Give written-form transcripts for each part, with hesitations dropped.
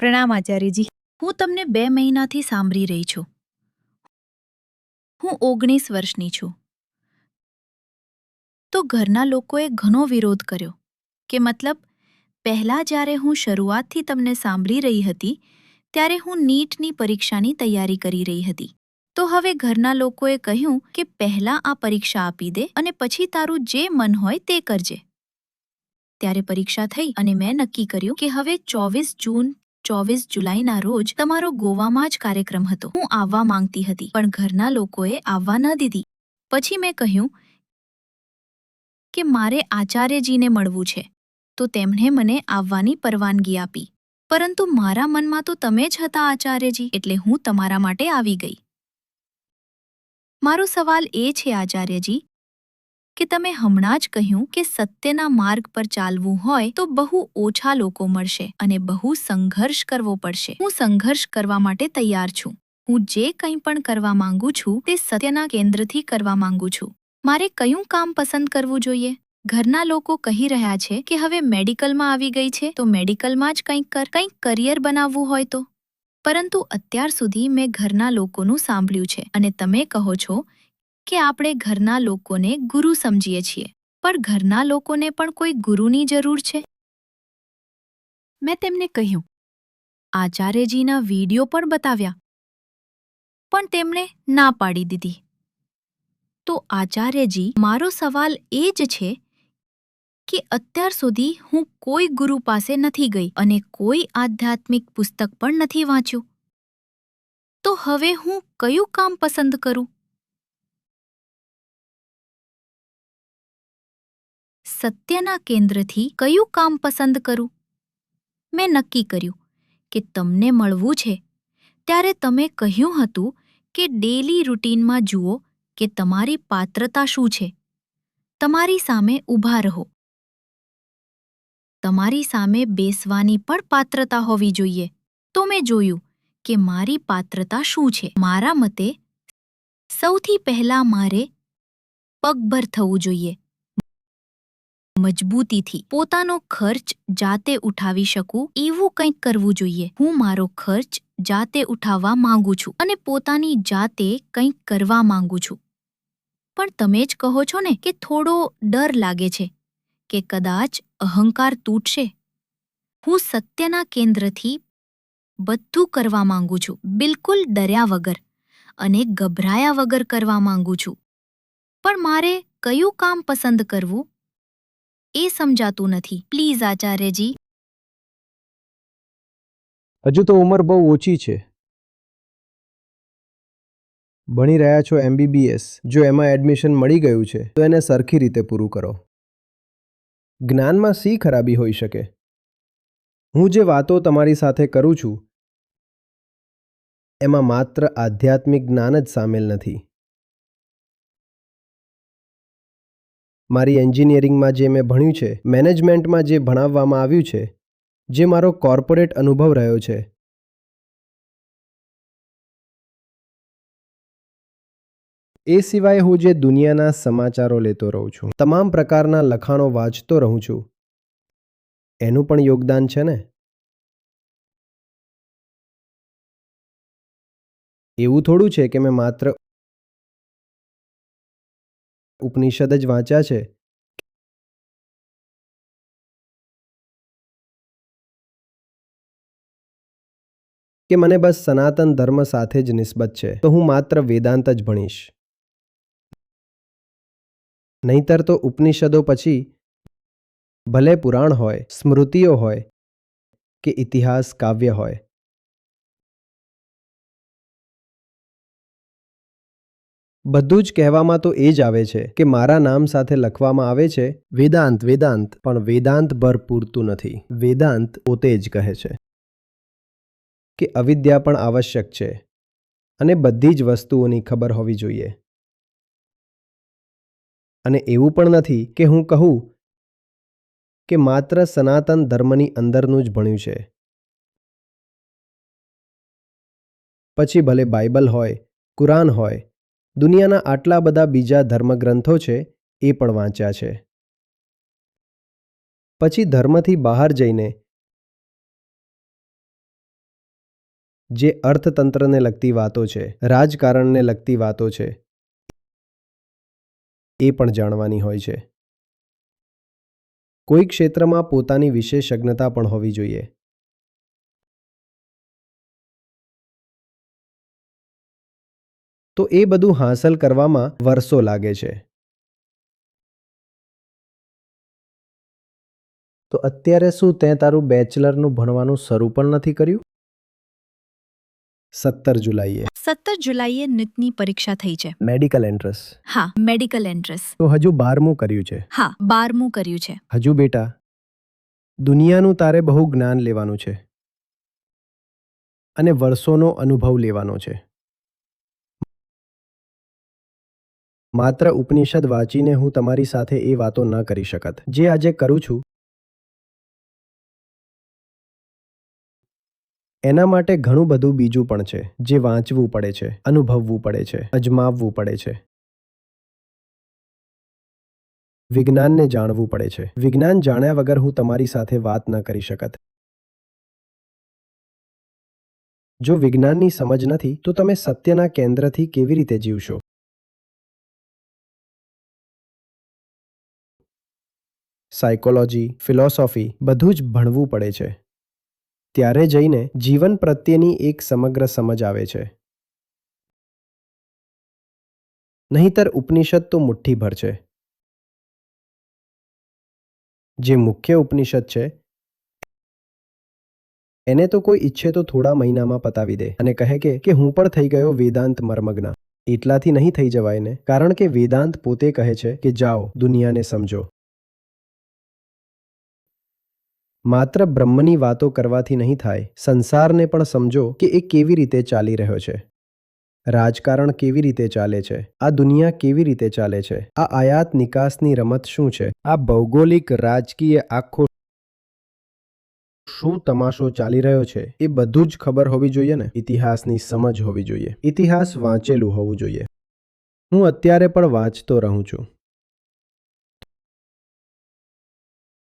પ્રણામ આચાર્યજી. હું તમને 2 મહિનાથી સાંભળી રહી છું. હું 19 વર્ષની છું. તો ઘરના લોકોએ ઘણો વિરોધ કર્યો કે મતલબ પહેલાં જ્યારે હું શરૂઆતથી તમને સાંભળી રહી હતી ત્યારે હું નીટની પરીક્ષાની તૈયારી કરી રહી હતી. તો હવે ઘરના લોકોએ કહ્યું કે પહેલાં આ પરીક્ષા આપી દે અને પછી તારું જે મન હોય તે કરજે. ત્યારે પરીક્ષા થઈ અને મેં નક્કી કર્યું કે હવે 24 જૂન 24 જુલાઈના રોજ તમારો ગોવામાં જ કાર્યક્રમ હતો. હું આવવા માંગતી હતી પણ ઘરના લોકોએ આવવા ન દીધી. પછી મેં કહ્યું કે મારે આચાર્યજીને મળવું છે તો તેમણે મને આવવાની પરવાનગી આપી. પરંતુ મારા મનમાં તો તમે જ હતા આચાર્યજી, એટલે હું તમારા માટે આવી ગઈ. મારો સવાલ એ છે આચાર્યજી કે તમે હમણાં જ કહ્યું કે સત્યના માર્ગ પર ચાલવું હોય તો બહુ ઓછા લોકો મળશે અને બહુ સંઘર્ષ કરવો પડશે. હું સંઘર્ષ કરવા માટે તૈયાર છું. હું જે કંઈ પણ કરવા માંગુ છું તે સત્યના કેન્દ્રથી કરવા માંગુ છું. મારે કયું કામ પસંદ કરવું જોઈએ? ઘરના લોકો કહી રહ્યા છે કે હવે મેડિકલમાં આવી ગઈ છે તો મેડિકલમાં જ કંઈક કરિયર બનાવવું હોય તો. પરંતુ અત્યાર સુધી મેં ઘરના લોકોનું સાંભળ્યું છે અને તમે કહો છો કે આપણે ઘરના લોકોને ગુરુ સમજીએ છીએ, પણ ઘરના લોકોને પણ કોઈ ગુરુની જરૂર છે. મેં તેમને કહ્યું, આચાર્યજીના વિડીયો પણ બતાવ્યા, પણ તેમણે ના પાડી દીધી. તો આચાર્યજી, મારો સવાલ એ જ છે કે અત્યાર સુધી હું કોઈ ગુરુ પાસે નથી ગઈ અને કોઈ આધ્યાત્મિક પુસ્તક પણ નથી વાંચ્યું. તો હવે હું કયું કામ પસંદ કરું? સત્યના કેન્દ્રથી કયું કામ પસંદ કરું? મેં નક્કી કર્યું કે તમને મળવું છે ત્યારે તમે કહ્યું હતું કે ડેલી રૂટીનમાં જુઓ કે તમારી પાત્રતા શું છે. તમારી સામે ઊભા રહો. તમારી સામે બેસવાની પણ પાત્રતા હોવી જોઈએ. તો મેં જોયું કે મારી પાત્રતા શું છે. મારા મતે સૌથી પહેલાં મારે પગભર થવું જોઈએ. મજબૂતીથી પોતાનો ખર્ચ જાતે ઉઠાવી શકું એવું કંઈક કરવું જોઈએ. હું મારો ખર્ચ જાતે ઉઠાવવા માંગુ છું અને પોતાની જાતે કંઈક કરવા માંગુ છું. પણ તમે જ કહો છો ને કે થોડો ડર લાગે છે કે કદાચ અહંકાર તૂટશે. હું સત્યના કેન્દ્રથી બધું કરવા માંગુ છું, બિલકુલ ડર્યા વગર અને ગભરાયા વગર કરવા માંગુ છું. પણ મારે કયું કામ પસંદ કરવું એ સમજાતું નથી. પ્લીઝ આચાર્યજી. હજુ તો ઉંમર બહુ ઓછી છે. ભણી રહ્યા છો MBBS. જો એમાં એડમિશન મળી ગયું છે તો એને સરખી રીતે પૂરું કરો. જ્ઞાનમાં શી ખરાબી હોઈ શકે? હું જે વાતો તમારી સાથે કરું છું એમાં માત્ર આધ્યાત્મિક જ્ઞાન જ સામેલ નથી. મારી એન્જિનિયરિંગમાં જે મેં ભણ્યું છે, મેનેજમેન્ટમાં જે ભણાવવામાં આવ્યું છે, જે મારો કોર્પોરેટ અનુભવ રહ્યો છે, એ સિવાય હું જે દુનિયાના સમાચારો લેતો રહું છું, તમામ પ્રકારના લખાણો વાંચતો રહું છું, એનું પણ યોગદાન છે ને? એવું થોડું છે કે મેં માત્ર ઉપનિષદ જ વાંચ્યા છે કે મને બસ સનાતન ધર્મ સાથે જ નિસ્બત છે તો હું માત્ર વેદાંત જ ભણીશ. નહીંતર તો ઉપનિષદો પછી ભલે પુરાણ હોય, સ્મૃતિઓ હોય કે ઇતિહાસ કાવ્ય હોય, બધું જ કહેવામાં તો એ જ આવે છે કે મારા નામ સાથે લખવામાં આવે છે વેદાંત. પણ વેદાંત ભર પૂરતું નથી. વેદાંત પોતે જ કહે છે કે અવિદ્યા પણ આવશ્યક છે અને બધી જ વસ્તુઓની ખબર હોવી જોઈએ. અને એવું પણ નથી કે હું કહું કે માત્ર સનાતન ધર્મની અંદરનું જ ભણ્યું છે. પછી ભલે બાઇબલ હોય, કુરાન હોય, દુનિયાના આટલા બધા બીજા ધર્મગ્રંથો છે એ પણ વાંચ્યા છે. પછી ધર્મથી બહાર જઈને જે અર્થતંત્રને લગતી વાતો છે, રાજકારણને લગતી વાતો છે, એ પણ જાણવાની હોય છે. કોઈ ક્ષેત્રમાં પોતાની વિશેષજ્ઞતા પણ હોવી જોઈએ. તો એ બધું હાંસલ કરવામાં વર્ષો લાગે છે. તો અત્યારે શું તે તારું બેચલરનું ભણવાનું શરૂ પણ નથી કર્યું? 17 જુલાઈએ 17 જુલાઈએ નીટની પરીક્ષા થઈ છે. Medical entrance. હા, મેડિકલ એન્ટ્રન્સ. તો હજુ 12મું કર્યું છે. હા, 12મું કર્યું છે. હજુ બેટા દુનિયાનું તારે બહુ જ્ઞાન લેવાનું છે અને વર્ષોનો અનુભવ લેવાનો છે. માત્ર ઉપનિષદ વાંચીને હું તમારી સાથે એ વાતો ન કરી શકત જે આજે કરું છું. એના માટે ઘણું બધું બીજું પણ છે જે વાંચવું પડે છે, અનુભવવું પડે છે, અજમાવવું પડે છે. વિજ્ઞાનને જાણવું પડે છે. વિજ્ઞાન જાણ્યા વગર હું તમારી સાથે વાત ન કરી શકત. જો વિજ્ઞાનની સમજ નથી તો તમે સત્યના કેન્દ્રથી કેવી રીતે જીવશો? સાયકોલોજી, ફિલોસોફી બધું જ ભણવું પડે છે. ત્યારે જઈને જીવન પ્રત્યેની એક સમગ્ર સમજ આવે છે. નહીંતર ઉપનિષદ તો મુઠ્ઠીભર છે. જે મુખ્ય ઉપનિષદ છે એને તો કોઈ ઈચ્છે તો થોડા મહિનામાં પતાવી દે અને કહે કે હું પણ થઈ ગયો વેદાંત મર્મજ્ઞ. એટલાથી નહીં થઈ જવાય ને, કારણ કે વેદાંત પોતે કહે છે કે જાઓ દુનિયાને સમજો. માત્ર બ્રહ્મની વાતો કરવાથી નહીં થાય. સંસારને પણ સમજો કે એ કેવી રીતે ચાલી રહ્યો છે. રાજકારણ કેવી રીતે ચાલે છે, આ દુનિયા કેવી રીતે ચાલે છે, આ આયાત નિકાસની રમત શું છે, આ ભૌગોલિક રાજકીય આખો શું તમાશો ચાલી રહ્યો છે, એ બધું જ ખબર હોવી જોઈએ ને. ઇતિહાસની સમજ હોવી જોઈએ. ઇતિહાસ વાંચેલું હોવું જોઈએ. હું અત્યારે પણ વાંચતો રહું છું.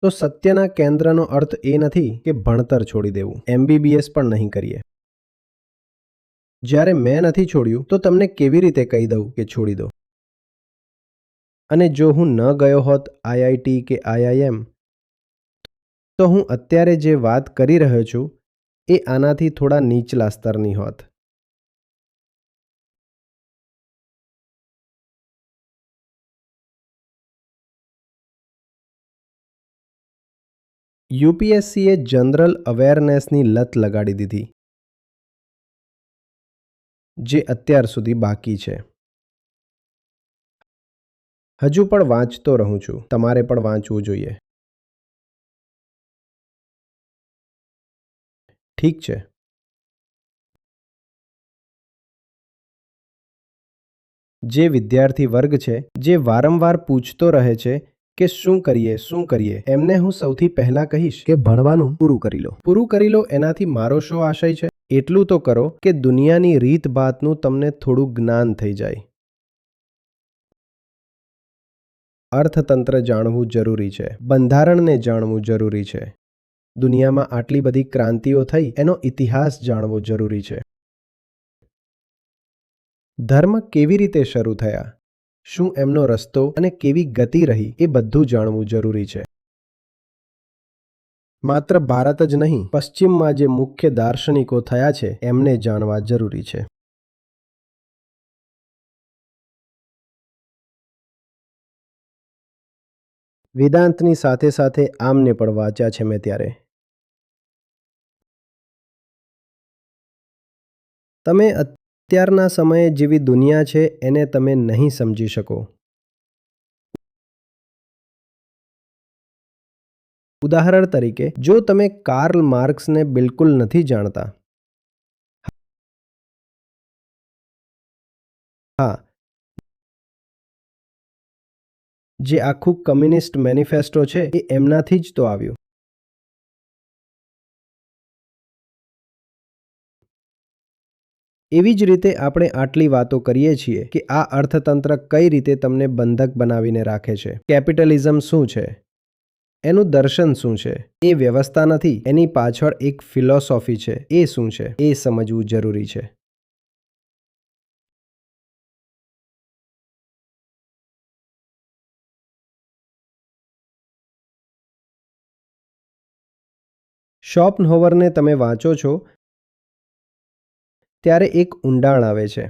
તો સત્યના કેન્દ્રનો અર્થ એ નથી કે ભણતર છોડી દેવું. MBBS પણ નહીં કરીએ. જ્યારે મેં નથી છોડ્યું તો તમને કેવી રીતે કહી દઉં કે છોડી દો? અને જો હું ન ગયો હોત IIT કે IIM તો હું અત્યારે જે વાત કરી રહ્યો છું એ આનાથી થોડા નીચલા સ્તરની હોત. UPSCએ જનરલ અવેરનેસની લત લગાડી દીધી જે અત્યાર સુધી બાકી છે. હજુ પણ વાંચતો રહું છું. તમારે પણ વાંચવું જોઈએ. ઠીક છે. જે વિદ્યાર્થી વર્ગ છે જે વારંવાર પૂછતો રહે છે કે શું કરીએ, એમને હું સૌથી પહેલા કહીશ કે ભણવાનું પૂરું કરી લો. પૂરું કરી લો એનાથી મારો શું આશય છે? એટલું તો કરો કે દુનિયાની રીતભાતનું તમને થોડું જ્ઞાન થઈ જાય. અર્થતંત્ર જાણવું જરૂરી છે. બંધારણને જાણવું જરૂરી છે. દુનિયામાં આટલી બધી ક્રાંતિઓ થઈ એનો ઇતિહાસ જાણવો જરૂરી છે. ધર્મ કેવી રીતે શરૂ થયા, શું એમનો રસ્તો અને કેવી ગતિ રહી એ બધું જાણવું જરૂરી છે. માત્ર ભારત જ નહીં, પશ્ચિમમાં જે મુખ્ય દાર્શનિકો થયા છે એમને જાણવા જરૂરી છે. વેદાંતની સાથે સાથે આમને પણ વાંચ્યા છે મેં ત્યારે. તમે અત્યારના સમયે જેવી દુનિયા છે એને તમે નહીં સમજી શકો. ઉદાહરણ તરીકે, જો તમે કાર્લ માર્ક્સને બિલકુલ નથી જાણતા, હા, જે આખું કમ્યુનિસ્ટ મેનિફેસ્ટો છે એ એમનાથી જ તો આવ્યું. એવી જ રીતે આપણે આટલી વાતો કરીએ છીએ કે આ અર્થતંત્ર કઈ રીતે તમને બંધક બનાવીને રાખે છે. કેપિટલિઝમ શું છે? એનું દર્શન શું છે? એ વ્યવસ્થા નથી, એની પાછળ એક ફિલોસોફી છે. એ શું છે? એ સમજવું જરૂરી છે. શોપનહોવરને તમે વાંચો છો ત્યારે એક ઊંડાણ આવે છે.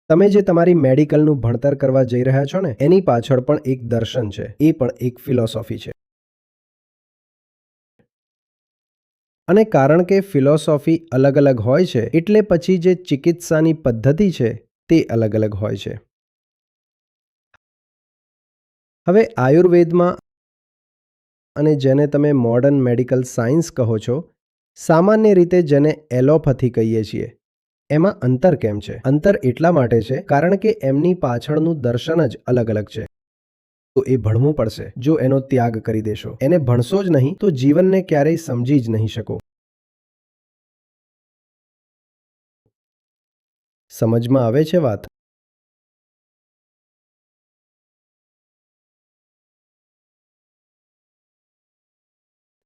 તમે જે તમારી મેડિકલનું ભણતર કરવા જઈ રહ્યા છો ને, એની પાછળ પણ એક દર્શન છે, એ પણ એક ફિલોસોફી છે. અને કારણ કે ફિલોસોફી અલગ અલગ હોય છે, એટલે પછી જે ચિકિત્સાની પદ્ધતિ છે તે અલગ અલગ હોય છે. હવે આયુર્વેદમાં અને જેને તમે મોડર્ન મેડિકલ સાયન્સ કહો છો, સામાન્ય રીતે જેને એલોપેથી કહીએ છીએ, એમાં અંતર કેમ છે? અંતર એટલા માટે છે કારણ કે એમની પાછળનું દર્શન જ અલગ અલગ છે. તો એ ભણવું પડશે. જો એનો ત્યાગ કરી દેશો, એને ભણશો જ નહીં, તો જીવનને ક્યારેય સમજી જ નહીં શકો. સમજમાં આવે છે વાત?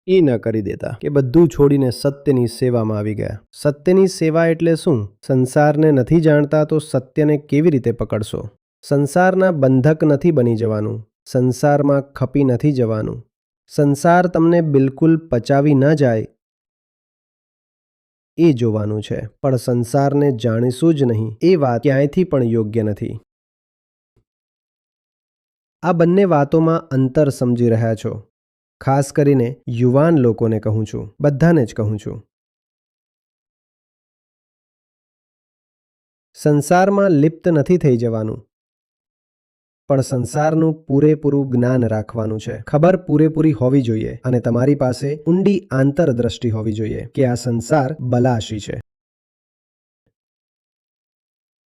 એ ન કરી દેતા કે બધું છોડીને સત્યની સેવામાં આવી ગયા. સત્યની સેવા એટલે શું? સંસારને નથી જાણતા તો સત્યને કેવી રીતે પકડશો? સંસારના બંધક નથી બની જવાનું. સંસારમાં ખપી નથી જવાનું. સંસાર તમને બિલકુલ પચાવી ન જાય એ જોવાનું છે. પણ સંસારને જાણીશું જ નહીં, એ વાત ક્યાંયથી પણ યોગ્ય નથી. આ બંને વાતોમાં અંતર સમજી રહ્યા છો? ખાસ કરીને યુવાન લોકોને કહું છું, બધાને જ કહું છું. સંસારમાં લિપ્ત નથી થઈ જવાનું, પણ સંસારનું પૂરેપૂરું જ્ઞાન રાખવાનું છે. ખબર પૂરેપૂરી હોવી જોઈએ અને તમારી પાસે ઊંડી આંતરદ્રષ્ટિ હોવી જોઈએ કે આ સંસાર બલાશી છે.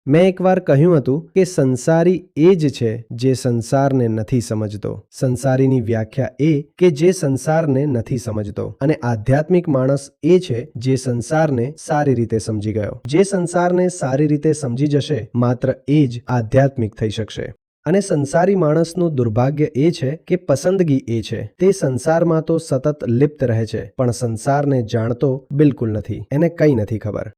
મેં એકવાર કહ્યું હતું કે સંસારી એ જ છે જે સંસારને નથી સમજતો. સંસારીની વ્યાખ્યા એ કે જે સંસારને નથી સમજતો. અને આધ્યાત્મિક માણસ એ છે જે સંસારને સારી રીતે સમજી ગયો. જે સંસારને સારી રીતે સમજી જશે, માત્ર એ જ આધ્યાત્મિક થઈ શકશે. અને સંસારી માણસનું દુર્ભાગ્ય એ છે કે પસંદગી એ છે. તે સંસારમાં તો સતત લિપ્ત રહે છે, પણ સંસારને જાણતો બિલકુલ નથી. એને કંઈ નથી ખબર.